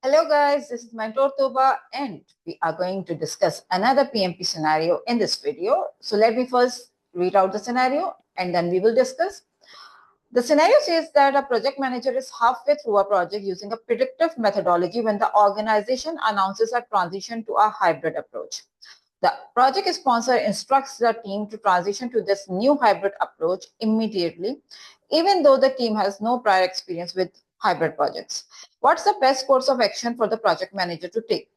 Hello guys, this is Mentor Tooba and we are going to discuss another PMP scenario in this video. So let me first read out the scenario and then we will discuss. The scenario says that a project manager is halfway through a project using a predictive methodology when the organization announces a transition to a hybrid approach. The project sponsor instructs the team to transition to this new hybrid approach immediately, even though the team has no prior experience with hybrid projects. What's the best course of action for the project manager to take?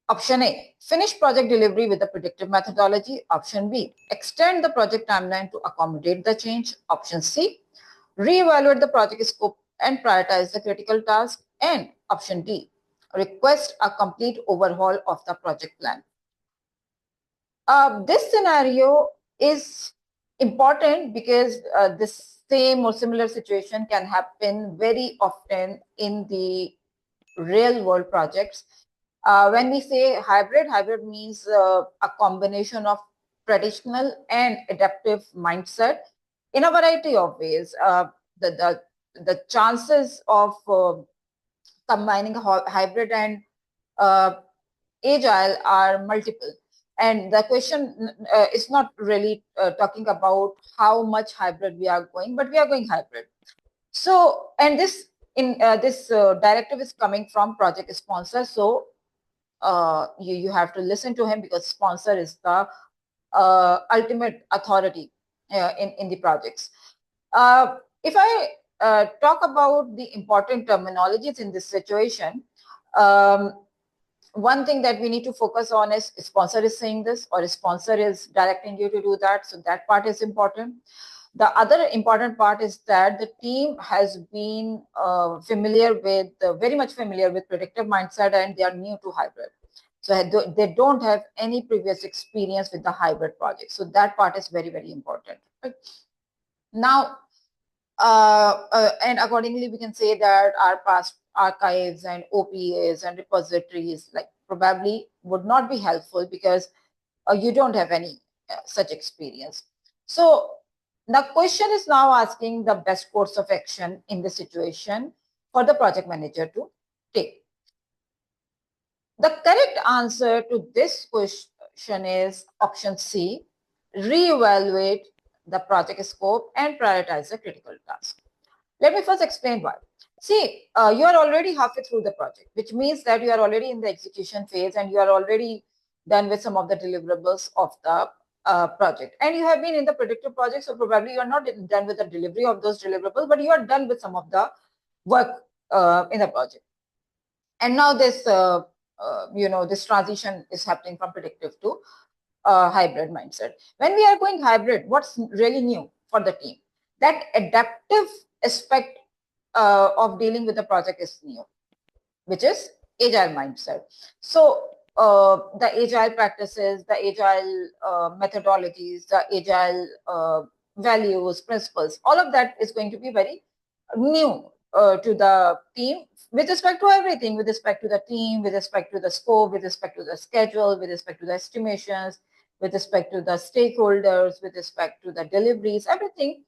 Option A, finish project delivery with the predictive methodology. Option B, extend the project timeline to accommodate the change. Option C, reevaluate the project scope and prioritize the critical tasks. And option D, request a complete overhaul of the project plan. This scenario is important because this same or similar situation can happen very often in the real world projects. When we say hybrid, hybrid means a combination of traditional and adaptive mindset in a variety of ways. The chances of combining hybrid and agile are multiple. And the question is not really talking about how much hybrid we are going, but we are going hybrid. So, and this directive is coming from project sponsor. So you have to listen to him because sponsor is the ultimate authority in the projects. If I talk about the important terminologies in this situation, one thing that we need to focus on is sponsor is saying this or sponsor is directing you to do that. So that part is important. The other important part is that the team has been very much familiar with predictive mindset and they are new to hybrid. So they don't have any previous experience with the hybrid project. So that part is very, very important. Right? Now, and accordingly, we can say that our past archives and OPAs and repositories probably would not be helpful because you don't have any such experience. So the question is now asking the best course of action in the situation for the project manager to take. The correct answer to this question is option C, reevaluate the project scope and prioritize the critical task. Let me first explain why. See, you are already halfway through the project, which means that you are already in the execution phase and you are already done with some of the deliverables of the project. And you have been in the predictive project, so probably you are not done with the delivery of those deliverables, but you are done with some of the work in the project. And now this, this transition is happening from predictive to hybrid mindset. When we are going hybrid, what's really new for the team? That adaptive aspect of dealing with the project is new, which is agile mindset. So the agile practices, the agile methodologies, the agile values, principles, all of that is going to be very new to the team with respect to everything, with respect to the team, with respect to the scope, with respect to the schedule, with respect to the estimations, with respect to the stakeholders, with respect to the deliveries, everything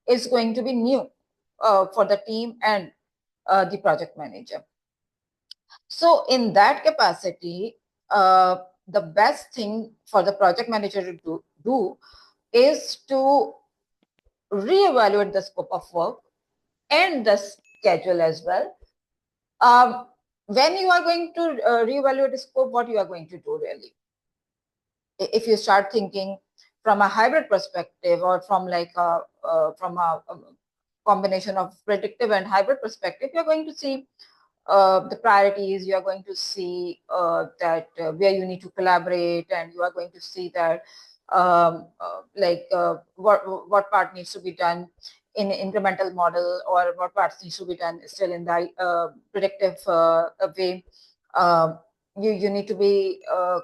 is going to be new for the team and the project manager. So in that capacity, the best thing for the project manager to do is to reevaluate the scope of work and the schedule as well. When you are going to reevaluate the scope, what you are going to do really? If you start thinking from a hybrid perspective or from from a combination of predictive and hybrid perspective, you're going to see the priorities, you are going to see that where you need to collaborate, and you are going to see that what part needs to be done in incremental model or what parts needs to be done still in the predictive way. You need to be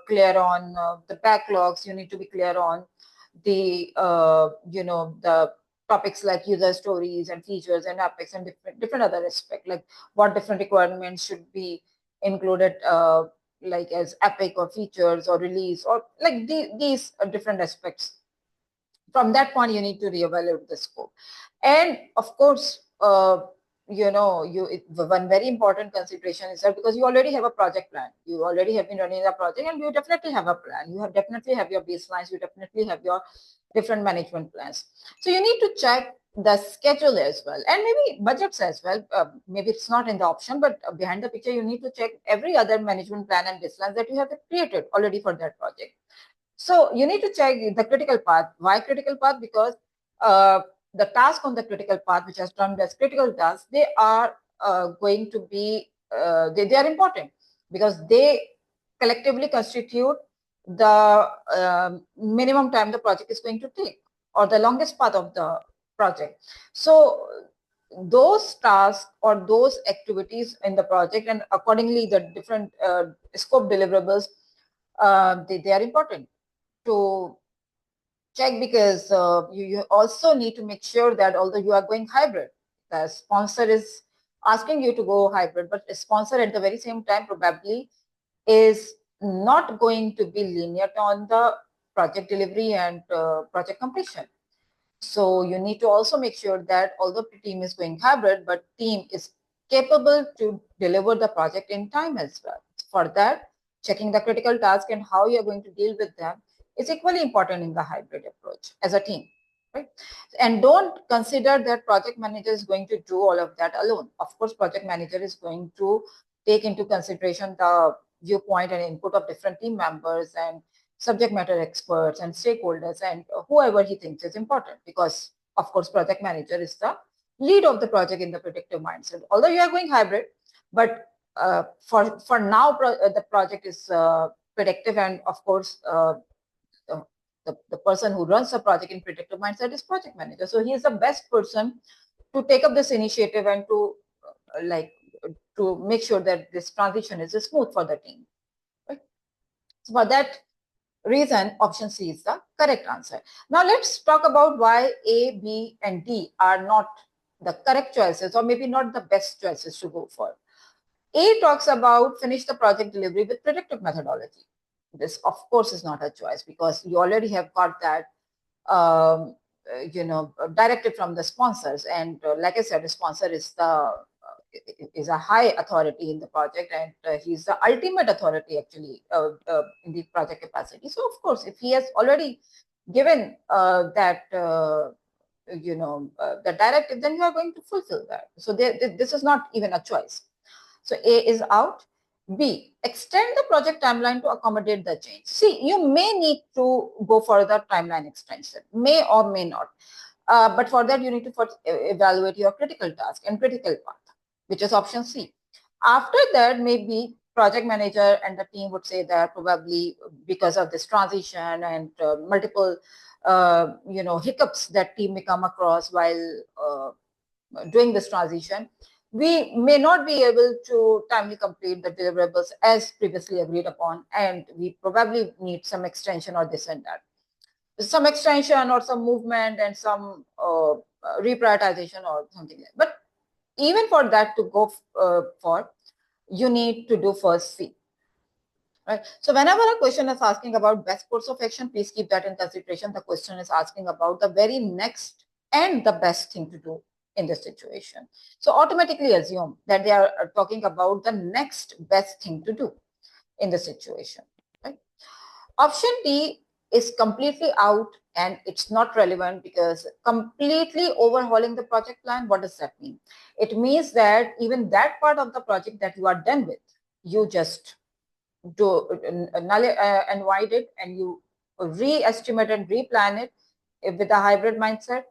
clear on the backlogs. You need to be clear on the the topics like user stories and features and epics and different other aspects, like what different requirements should be included, like as epic or features or release or like these different aspects. From that point, you need to reevaluate the scope, and of course, one very important consideration is that because you already have a project plan, you already have been running the project, and you definitely have a plan. You have definitely have your baselines. You definitely have your different management plans. So you need to check the schedule as well, and maybe budgets as well. Maybe it's not in the option, but behind the picture, you need to check every other management plan and baselines that you have created already for that project. So you need to check the critical path. Why critical path? Because the task on the critical path, which is termed as critical tasks, they are going to be, they are important because they collectively constitute the minimum time the project is going to take, or the longest path of the project. So those tasks or those activities in the project, and accordingly the different scope deliverables, they are important to check, because you also need to make sure that although you are going hybrid, the sponsor is asking you to go hybrid, but the sponsor at the very same time probably is not going to be lenient on the project delivery and project completion. So you need to also make sure that although the team is going hybrid, but team is capable to deliver the project in time as well. For that, checking the critical task and how you're going to deal with them is equally important in the hybrid approach as a team, right? And don't consider that project manager is going to do all of that alone. Of course, project manager is going to take into consideration the viewpoint and input of different team members and subject matter experts and stakeholders and whoever he thinks is important, because of course project manager is the lead of the project in the predictive mindset. Although you are going hybrid, but for now the project is predictive, and of course the person who runs the project in predictive mindset is project manager. So he is the best person to take up this initiative and to to make sure that this transition is smooth for the team. Right? So for that reason, option C is the correct answer. Now let's talk about why A, B, and D are not the correct choices, or maybe not the best choices to go for. A talks about finish the project delivery with predictive methodology. This, of course, is not a choice because you already have got that directed from the sponsors. And like I said, the sponsor is a high authority in the project, and he's the ultimate authority actually in the project capacity. So of course, if he has already given the directive, then you are going to fulfill that. So this is not even a choice. So A is out. B, extend the project timeline to accommodate the change. See, you may need to go for the timeline extension, may or may not. But for that, you need to first evaluate your critical task and critical path, which is option C. After that, maybe project manager and the team would say that probably because of this transition and multiple hiccups that team may come across while doing this transition, we may not be able to timely complete the deliverables as previously agreed upon, and we probably need some extension or this and that. Some extension or some movement and some reprioritization or something like that. But even for that to go for, you need to do first C. Right. So whenever a question is asking about best course of action, please keep that in consideration. The question is asking about the very next and the best thing to do in this situation. So automatically assume that they are talking about the next best thing to do in the situation. Right? Option D is completely out and it's not relevant, because completely overhauling the project plan, what does that mean? It means that even that part of the project that you are done with, you just do null and void it, and you re-estimate and replan it with a hybrid mindset,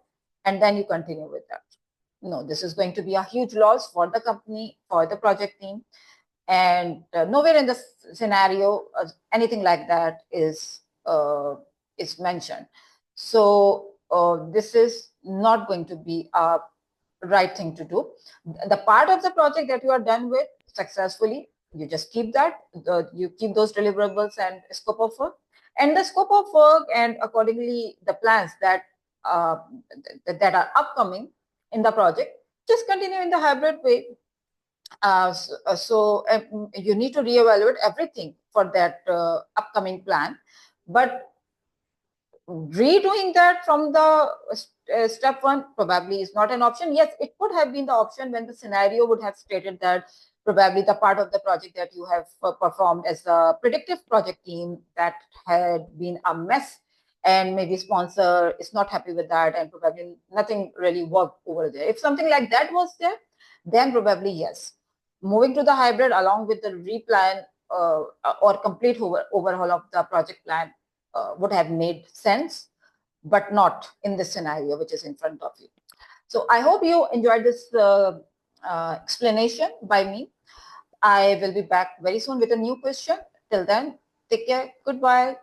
and then you continue with that. No, this is going to be a huge loss for the company, for the project team, and nowhere in the scenario anything like that is mentioned. So this is not going to be a right thing to do. The part of the project that you are done with successfully, you just keep that, you keep those deliverables and scope of work, and the scope of work and accordingly the plans that that are upcoming in the project, just continue in the hybrid way. So you need to reevaluate everything for that upcoming plan, but redoing that from the step one probably is not an option. Yes, it could have been the option when the scenario would have stated that probably the part of the project that you have performed as a predictive project team that had been a mess, and maybe sponsor is not happy with that, and probably nothing really worked over there. If something like that was there, then probably yes. Moving to the hybrid along with the replan or complete overhaul of the project plan would have made sense, but not in this scenario which is in front of you. So I hope you enjoyed this explanation by me. I will be back very soon with a new question. Till then, take care. Goodbye.